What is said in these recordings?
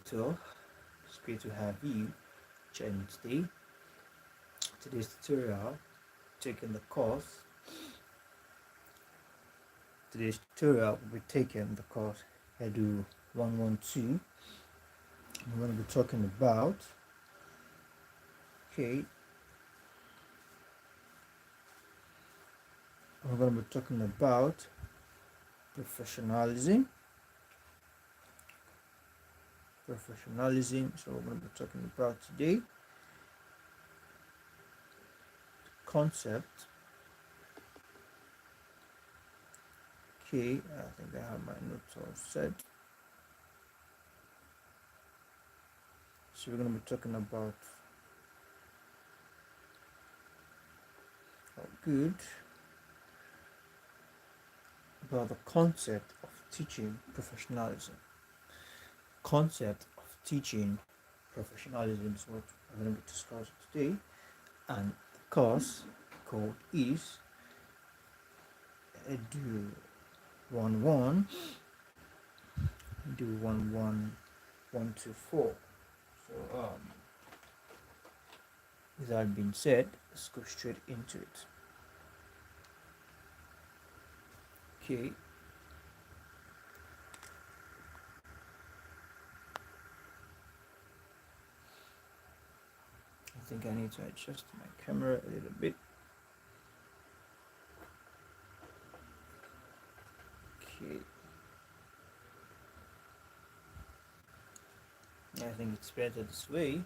Doctor. It's great to have you join today. Today's tutorial, taking the course. Today's tutorial will be taking the course EDU112. I'm going to be talking about, okay, we're going to be talking about professionalism. So we're going to be talking about today concept. Okay, I think I have my notes all set. So we're going to be talking about about the concept of teaching professionalism. Concept of teaching professionalism is what we're going to be discussing today, and the course code is EDU112. EDU11124. So with that being said, let's go straight into it. Okay. I think I need to adjust my camera a little bit. Okay. I think it's better this way.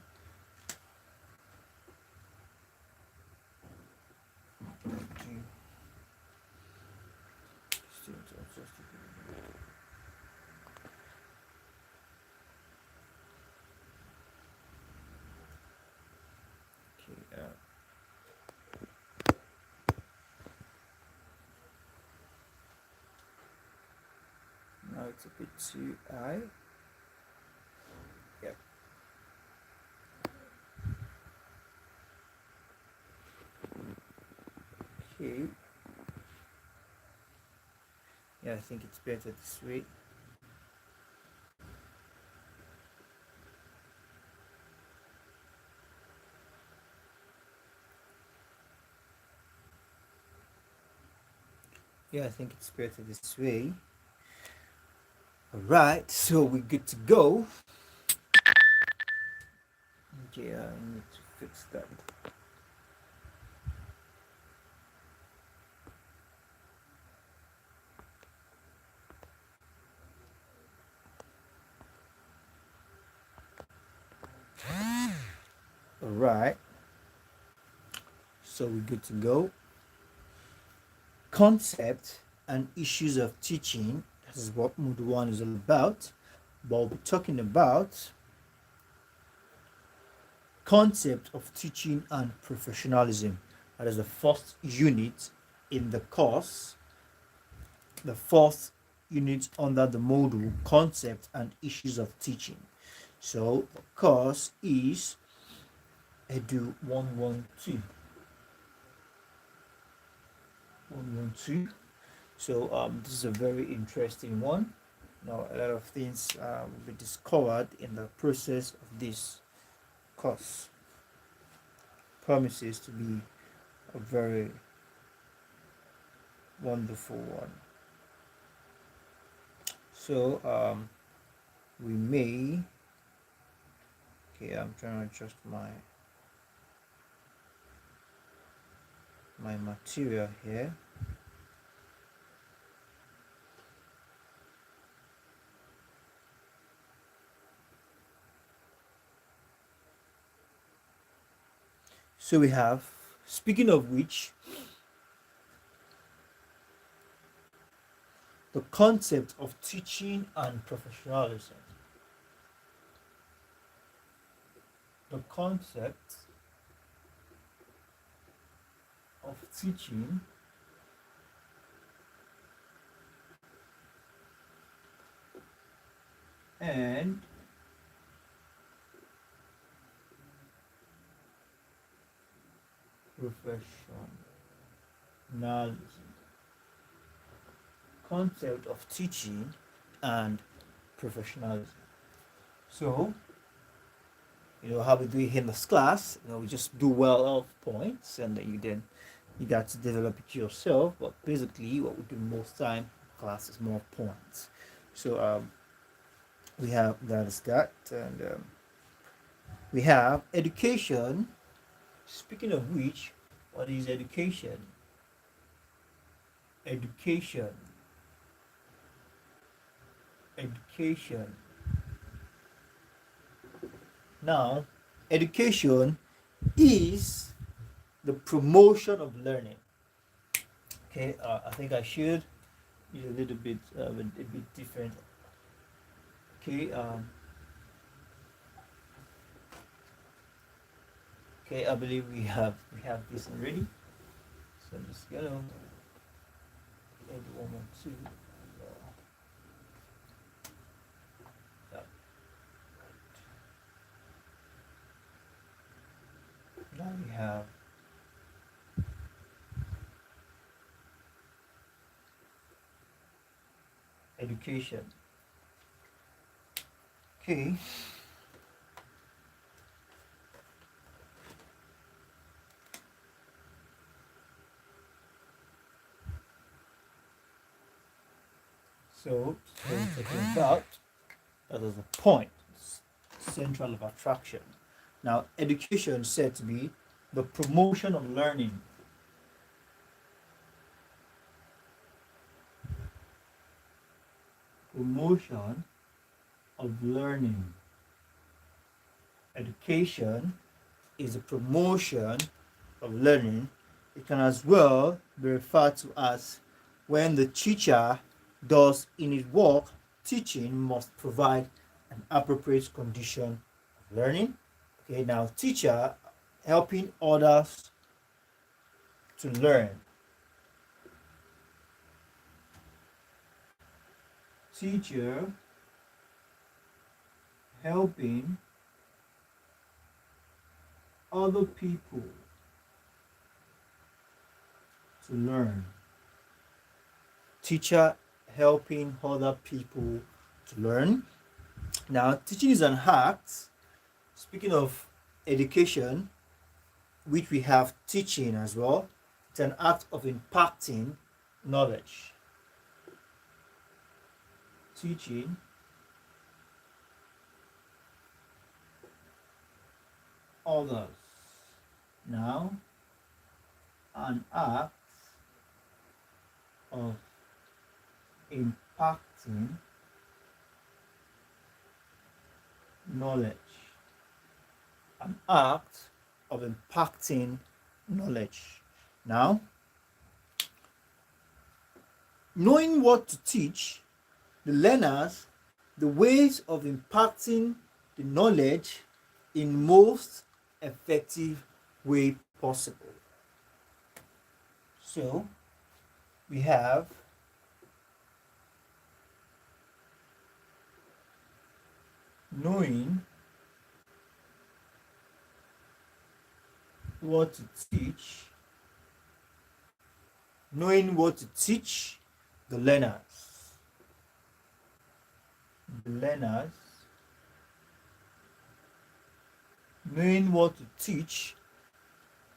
Now it's a bit too high. Yep. Okay. Yeah, I think it's better this way. Yeah, I think it's better this way. Alright, so we're good to go. Okay, I need to fix that. Alright, so we're good to go. Concept and issues of teaching. That is what Module 1 is all about. But we'll be talking about concept of teaching and professionalism. That is the first unit in the course. The fourth unit under the module concept and issues of teaching. So the course is Edu 112. 112. So this is a very interesting one. Now a lot of things will be discovered in the process of this course. Promises to be a very wonderful one. So we may, okay, I'm trying to adjust my material here. So we have, speaking of which, the concept of teaching and professionalism. The concept of teaching and professionalism. Concept of teaching and professionalism. So, how we do it in this class, we just do well of points, and then you got to develop it yourself. But basically, what we do most time class is more points. So we have that is that, and we have education. Speaking of which, what is education? Education. Education. Now, education is the promotion of learning. Okay, I think I should use a little bit a bit different. Okay, okay, I believe we have this already. So I'm just gonna add one more two. Yeah. Now we have education. Okay. So talking about that is the point, central of attraction. Now, education is said to be the promotion of learning. Promotion of learning. Education is a promotion of learning. It can as well be referred to as when the teacher does in his work, teaching must provide an appropriate condition of learning. Okay, now teacher helping others to learn. Teacher helping other people to learn. Teacher helping other people to learn. Now, teaching is an act. Speaking of education, which we have teaching as well, it's an act of imparting knowledge. Teaching others. Now, an act of impacting knowledge. An act of impacting knowledge. Now, knowing what to teach the learners the ways of impacting the knowledge in most effective way possible. So we have knowing what to teach, knowing what to teach the learners. The learners, knowing what to teach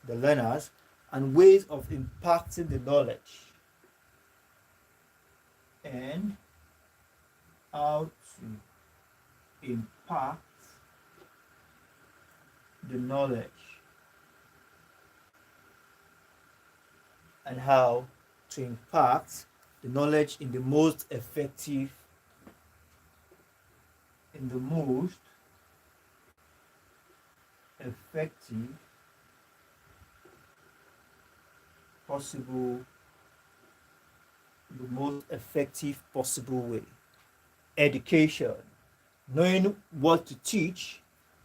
the learners and ways of impacting the knowledge, and how to impact the knowledge, and how to impact the knowledge in the most effective, possible, the most effective possible way. Education, knowing what to teach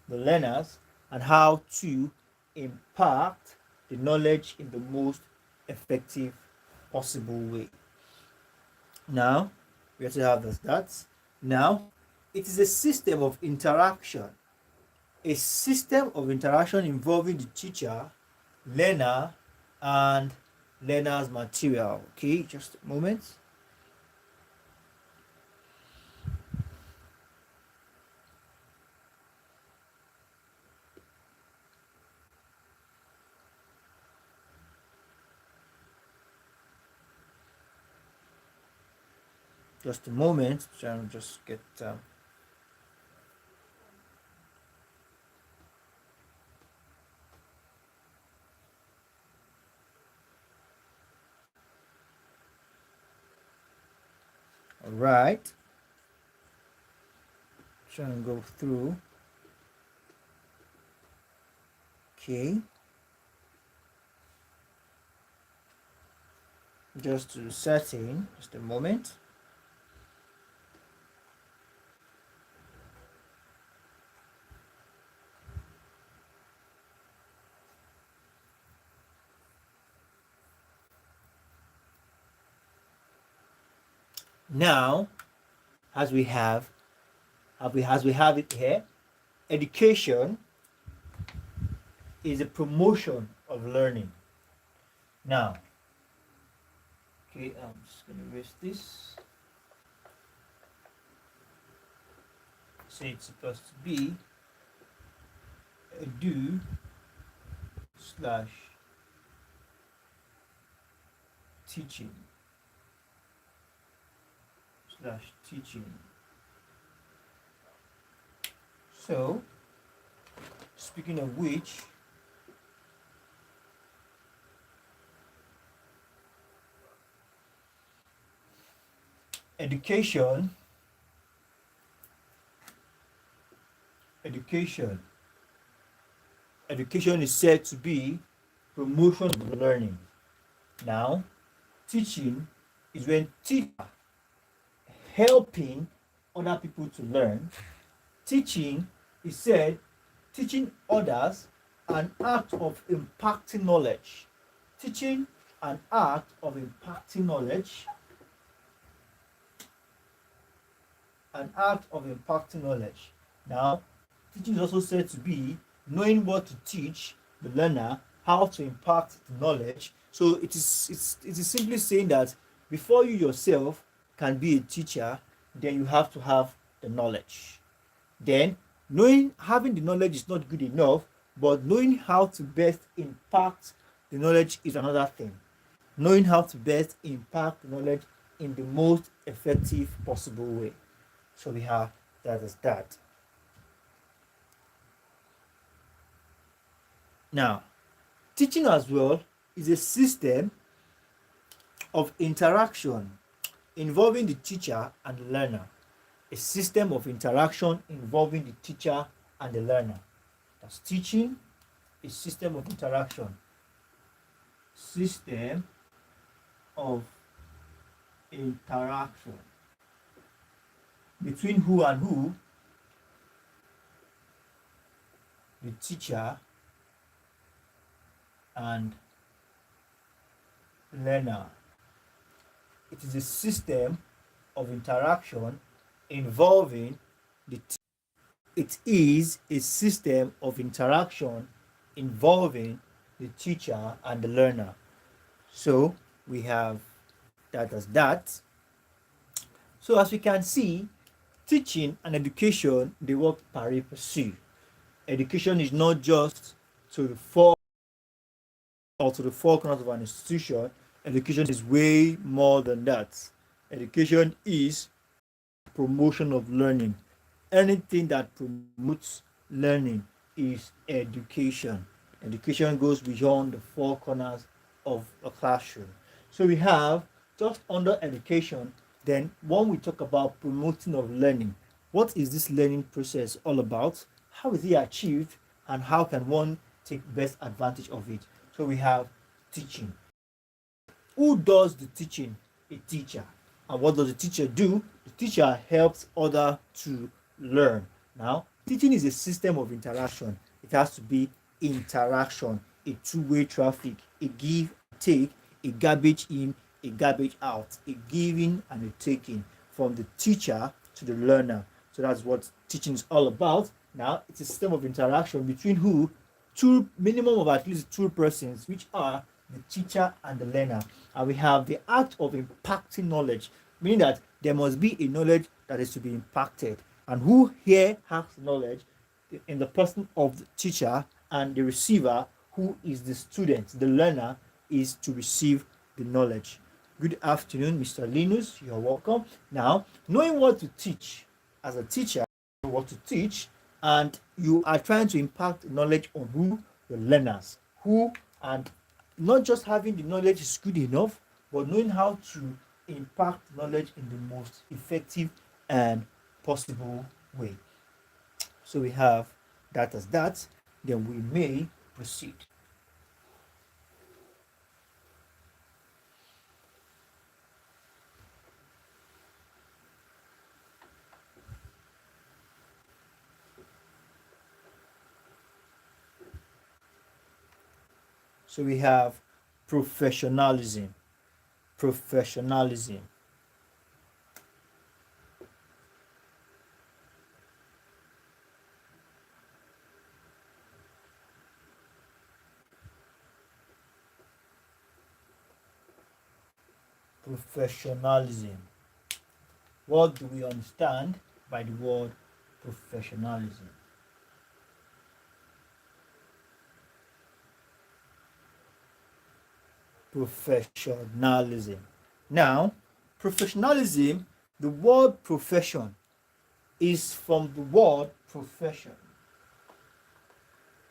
the learners and how to impact the knowledge in the most effective possible way. Now, we have to have this. That's now, it is a system of interaction. A system of interaction involving the teacher, learner, and learner's material. Okay, just a moment. Just a moment, trying to just get all right. Trying to go through. Okay. Just to set in, just a moment. Now, as we have it here, education is a promotion of learning. Now, okay, I'm just going to erase this. So it's supposed to be edu slash teaching slash teaching. So, speaking of which, education is said to be promotion of learning. Now, teaching is when teacher helping other people to learn. Teaching is said teaching others an act of impacting knowledge. Teaching an act of impacting knowledge. An act of impacting knowledge. Now, teaching is also said to be knowing what to teach the learner, how to impact the knowledge. So it is simply saying that before you yourself can be a teacher, then you have to have the knowledge. Then having the knowledge is not good enough, but knowing how to best impact the knowledge is another thing. Knowing how to best impact the knowledge in the most effective possible way. So we have that as that. Now, teaching as well is a system of interaction involving the teacher and the learner. A system of interaction involving the teacher and the learner. That's teaching, a system of interaction. System of interaction. Between who and who? The teacher and learner. It is a system of interaction involving the it is a system of interaction involving the teacher and the learner. So we have that as that. So as we can see, teaching and education, they work pari passu. Education is not just to the four or to the four corners of an institution. Education is way more than that. Education is promotion of learning. Anything that promotes learning is education. Education goes beyond the four corners of a classroom. So we have just under education, then when we talk about promoting of learning, what is this learning process all about? How is it achieved? And how can one take best advantage of it? So we have teaching. Who does the teaching? A teacher. And what does the teacher do? The teacher helps others to learn. Now, teaching is a system of interaction. It has to be interaction, a two-way traffic, a give and take, a garbage in, a garbage out, a giving and a taking from the teacher to the learner. So that's what teaching is all about. Now, it's a system of interaction between who? Two, minimum of at least two persons, which are the teacher and the learner. And we have the act of impacting knowledge, meaning that there must be a knowledge that is to be impacted. And who here has knowledge? In the person of the teacher, and the receiver, who is the student, the learner, is to receive the knowledge. Good afternoon, Mr. Linus. You're welcome. Now, knowing what to teach as a teacher, what to teach, and you are trying to impact knowledge on who? Your learners. Who, and not just having the knowledge is good enough, but knowing how to impact knowledge in the most effective and possible way. So we have that as that, then we may proceed. So we have professionalism. Professionalism. Professionalism. What do we understand by the word professionalism? Professionalism. Now, professionalism, the word profession is from the word profession,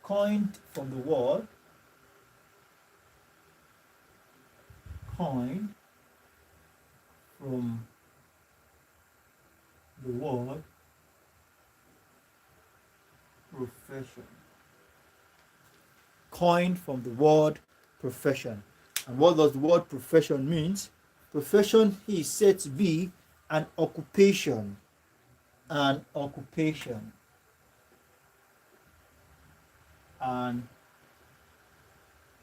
coined from the word, coined from the word profession. Coined from the word profession. And what does the word profession means? Profession is said to be an occupation. An occupation. An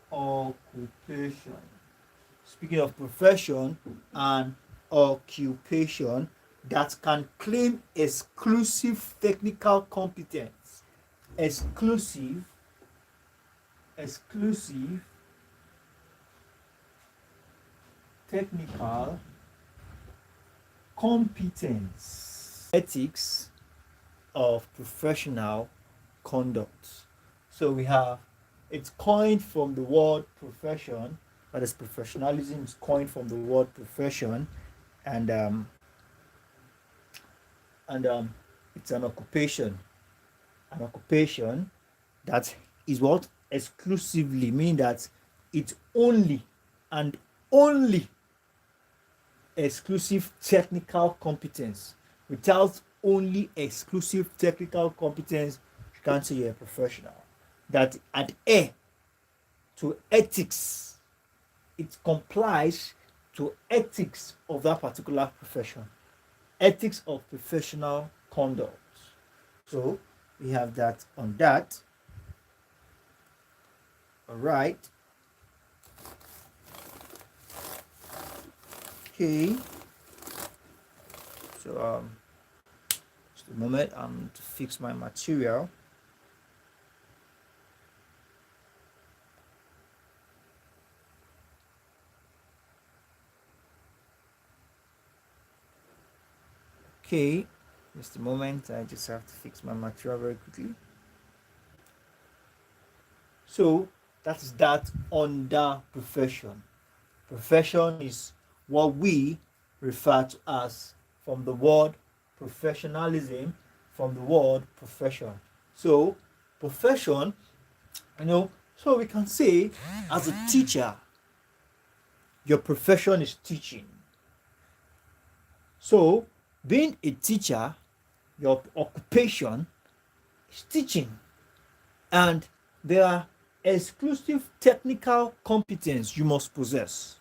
occupation. Speaking of profession and occupation, that can claim exclusive technical competence. Exclusive technical competence. Ethics of professional conduct. So we have, it's coined from the word profession, that is, professionalism is coined from the word profession, and it's an occupation. An occupation that is what? Exclusively, meaning that it's only and only exclusive technical competence. Without only exclusive technical competence, you can't say you're a professional. That adhere to ethics, it complies to ethics of that particular profession, ethics of professional conduct. So we have that on that. All right. Okay. So just a moment, I'm to fix my material. Okay, just a moment, I just have to fix my material very quickly. So that is that under profession. Profession is what we refer to as, from the word professionalism, from the word profession. So profession, so we can say, as a teacher, your profession is teaching. So being a teacher, your occupation is teaching, and there are exclusive technical competence you must possess.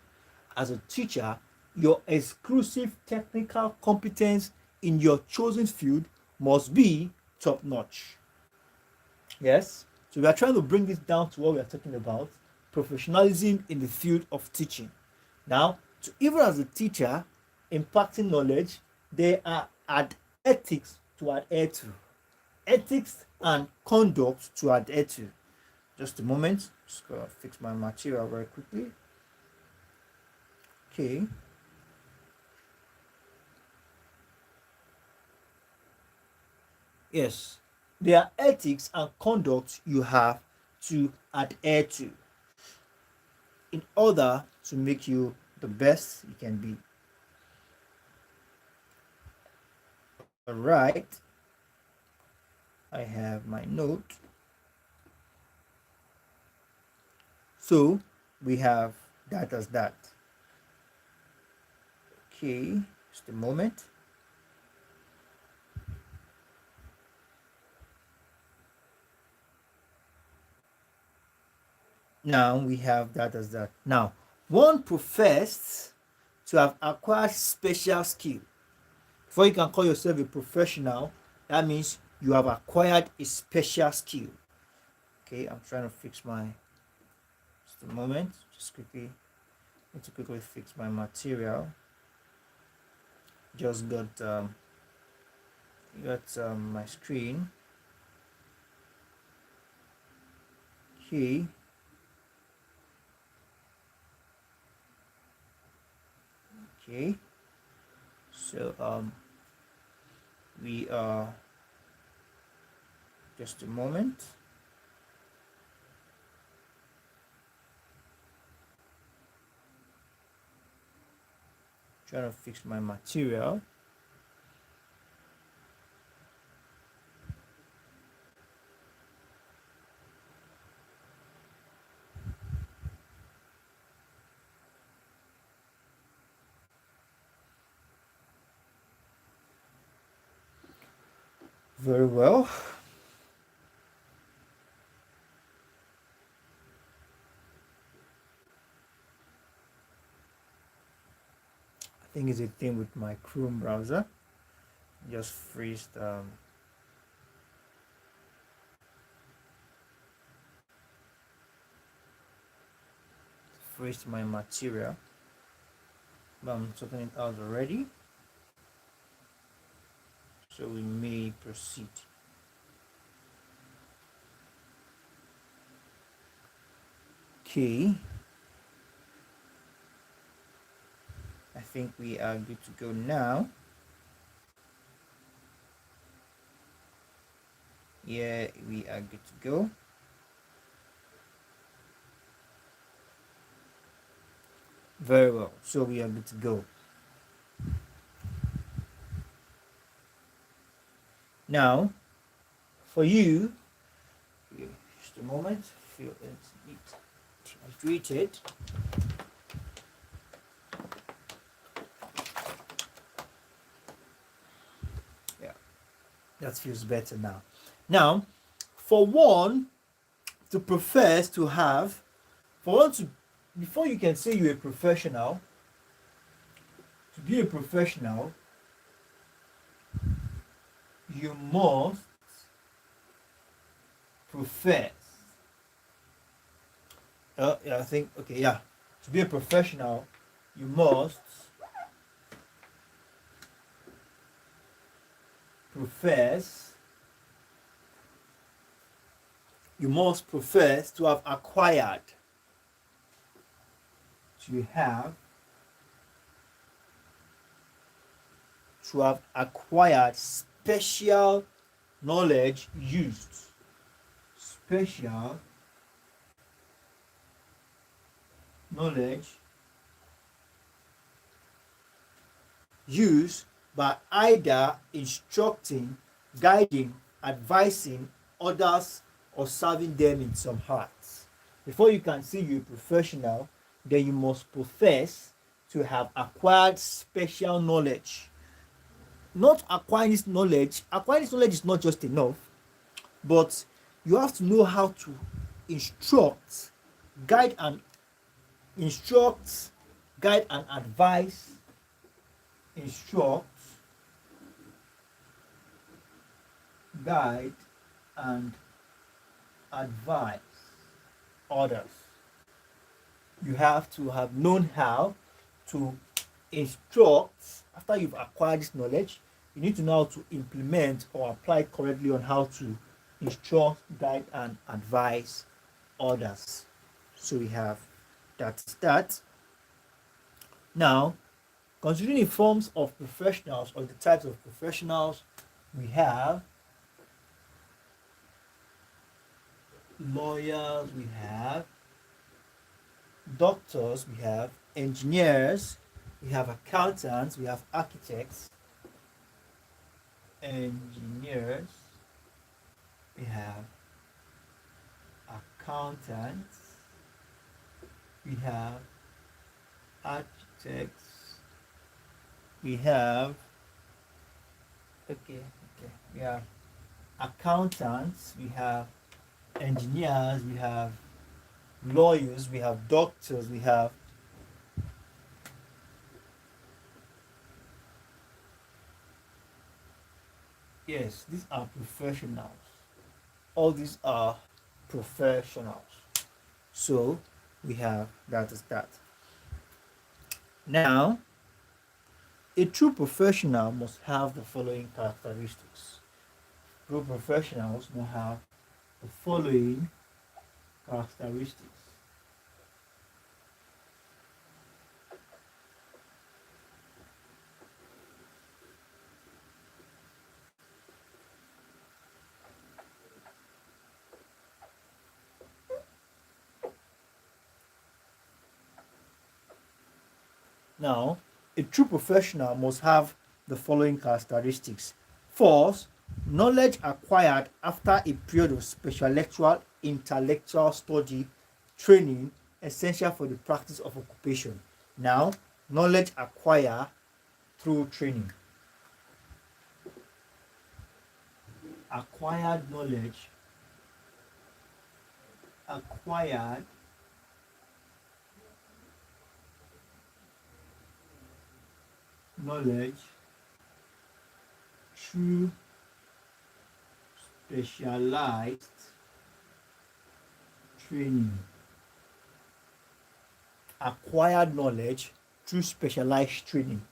As a teacher, your exclusive technical competence in your chosen field must be top notch. Yes, so we are trying to bring this down to what we are talking about: professionalism in the field of teaching. Now, even as a teacher impacting knowledge, there are ethics to adhere to, ethics and conduct to adhere to. Just a moment, just gonna fix my material very quickly. Okay. Yes, there are ethics and conduct you have to adhere to in order to make you the best you can be. All right, I have my note. So we have that as that. Okay, just a moment. Now we have that as that. Now, one professed to have acquired special skill. Before you can call yourself a professional, that means you have acquired a special skill. Okay, I'm trying to fix my, just a moment, just quickly, need to quickly fix my material. Just got my screen. Okay. Okay. So we are, just a moment. Trying to fix my material. Very well. I think it's a thing with my Chrome browser. Just freeze my material. But I'm sorting it out already. So we may proceed. Okay. I think we are good to go now. Yeah, we are good to go. Very well. So we are good to go. Now, for you, just a moment, feel it's dehydrated. Yeah, that feels better now. Now, for one to profess to have, for one to, before you can say you're a professional, to be a professional, you must profess. Yeah, I think, okay, yeah. To be a professional, you must profess. You must profess to have acquired. To have acquired special knowledge used. Special knowledge used by either instructing, guiding, advising others, or serving them in some arts. Before you can say you're a professional, then you must profess to have acquired special knowledge. Not acquiring this knowledge. Acquiring this knowledge is not just enough, but you have to know how to instruct, guide and advise, instruct, guide and advise others. You have to have known how to instruct. After you've acquired this knowledge, you need to know how to implement or apply it correctly on how to instruct, guide and advise others. So we have that. Now, considering the forms of professionals or the types of professionals, we have lawyers, we have doctors, we have engineers, we have accountants, we have architects, engineers, we have accountants, we have architects, we have we have accountants, we have engineers, we have lawyers, we have doctors, we have yes, these are professionals. All these are professionals. So we have that is that. Now, a true professional must have the following characteristics. True professionals must have the following characteristics. Now, a true professional must have the following characteristics. First, knowledge acquired after a period of special intellectual study, training, essential for the practice of occupation. Now, knowledge acquired through training. Acquired knowledge. Acquired knowledge through specialized training. Acquired knowledge through specialized training.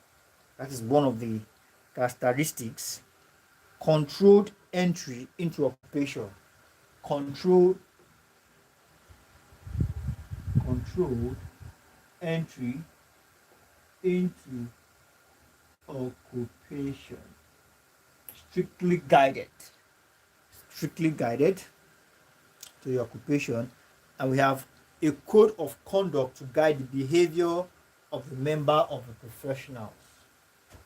That is one of the characteristics. Controlled entry into occupation. Controlled entry into occupation. Strictly guided to the occupation, and we have a code of conduct to guide the behavior of the member of the professionals.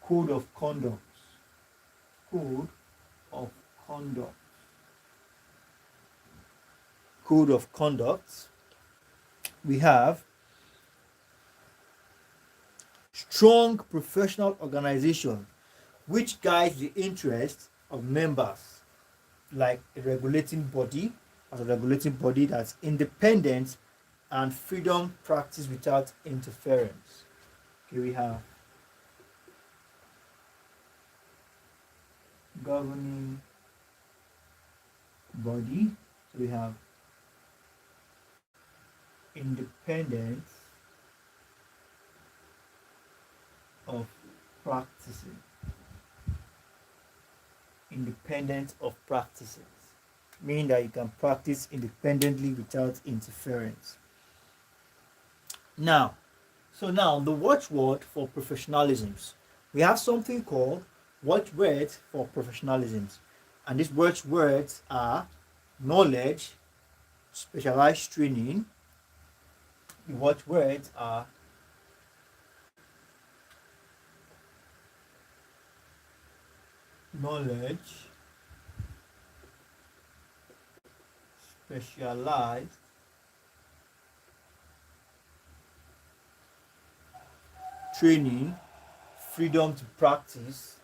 Code of conduct. Code of conduct. Code of conduct. We have strong professional organization which guides the interests of members, like a regulating body, that's independent and freedom practice without interference. Okay, we have governing body, so we have independence of practicing. Independence of practices, meaning that you can practice independently without interference. Now, the watchword for professionalisms. We have something called watchwords for professionalisms, and these watchwords are knowledge, specialized training. The watchwords are knowledge, specialized training, freedom to practice,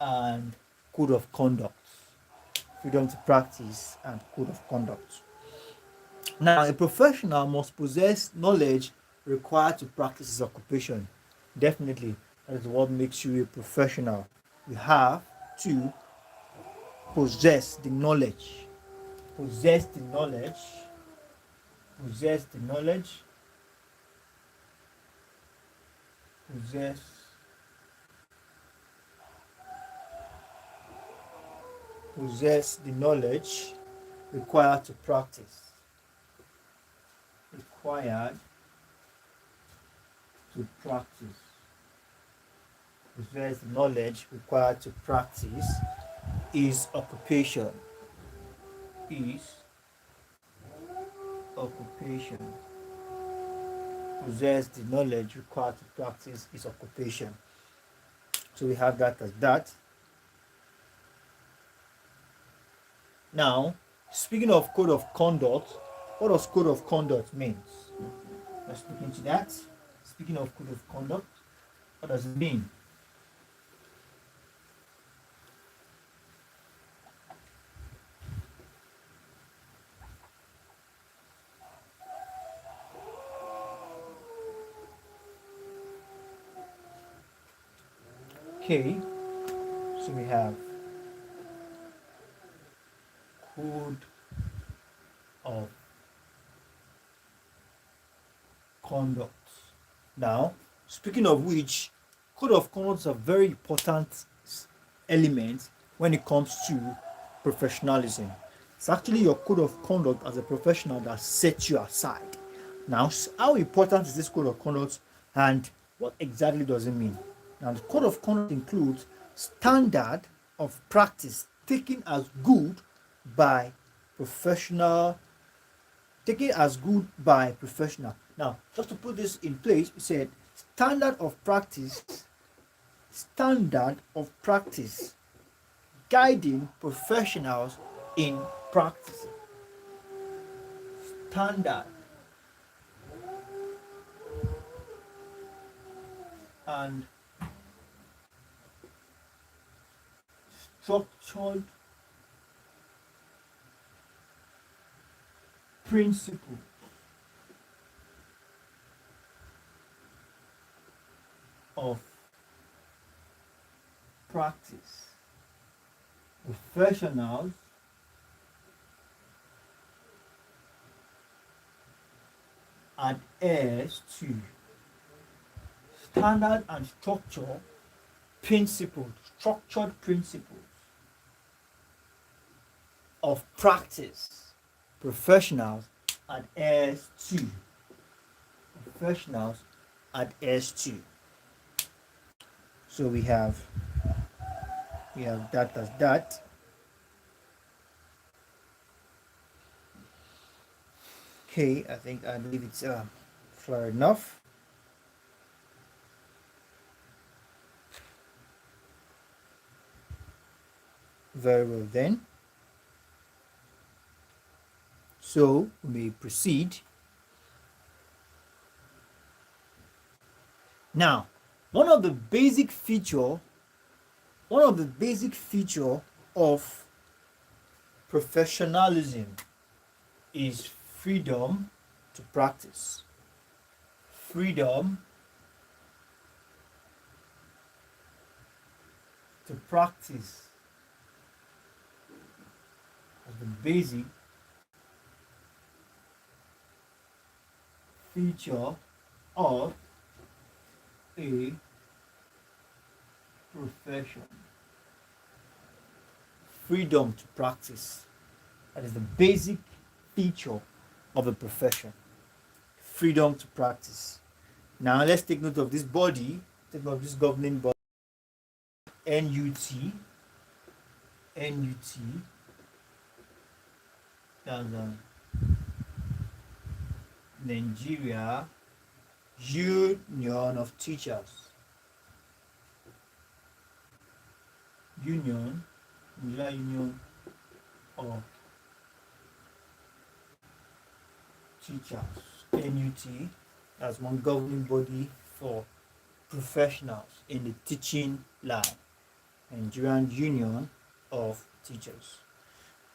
and code of conduct. Freedom to practice and code of conduct. Now, a professional must possess knowledge required to practice his occupation. Definitely, that is what makes you a professional. You have to possess the knowledge. Possess the knowledge. Possess the knowledge. Possess the knowledge required to practice. Required to practice. Possess the knowledge required to practice is occupation. is occupation. Possess the knowledge required to practice is occupation. So we have that as that. Now, speaking of code of conduct, what does code of conduct means? Let's look into that. Speaking of code of conduct, what does it mean? Okay, so we have code of conduct. Now, speaking of which, code of conduct is a very important element when it comes to professionalism. It's actually your code of conduct as a professional that sets you aside. Now, how important is this code of conduct and what exactly does it mean? Now, the code of conduct includes standard of practice taken as good by professional, Now, just to put this in place, we said standard of practice guiding professionals in practice. Standard and structured principle of practice. Professionals adheres to standard and structured principles of practice. Professionals adheres to. So we have that as that. Okay, I think I believe it's clear enough. Very well then. So we may proceed. Now, one of the basic feature of professionalism is freedom to practice. Freedom to practice as the basic feature of a profession. Freedom to practice. That is the basic feature of a profession. Freedom to practice. Now let's take note of this body, take note of this governing body, NUT, that's Nigeria Union of Teachers. Union of Teachers. NUT, as one governing body for professionals in the teaching line. Nigerian Union of Teachers.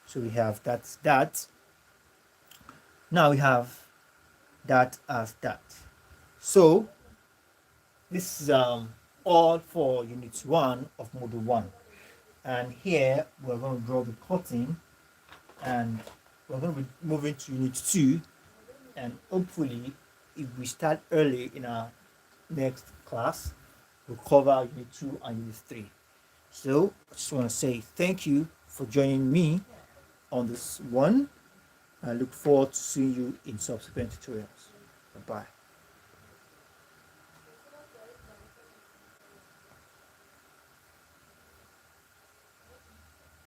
So we have that. Now we have that as that. So this is all for Unit 1 of Module 1. And here we're going to draw the curtain and we're going to be moving to Unit 2. And hopefully, if we start early in our next class, we'll cover Unit 2 and Unit 3. So I just want to say thank you for joining me on this one. I look forward to seeing you in subsequent tutorials. Bye-bye.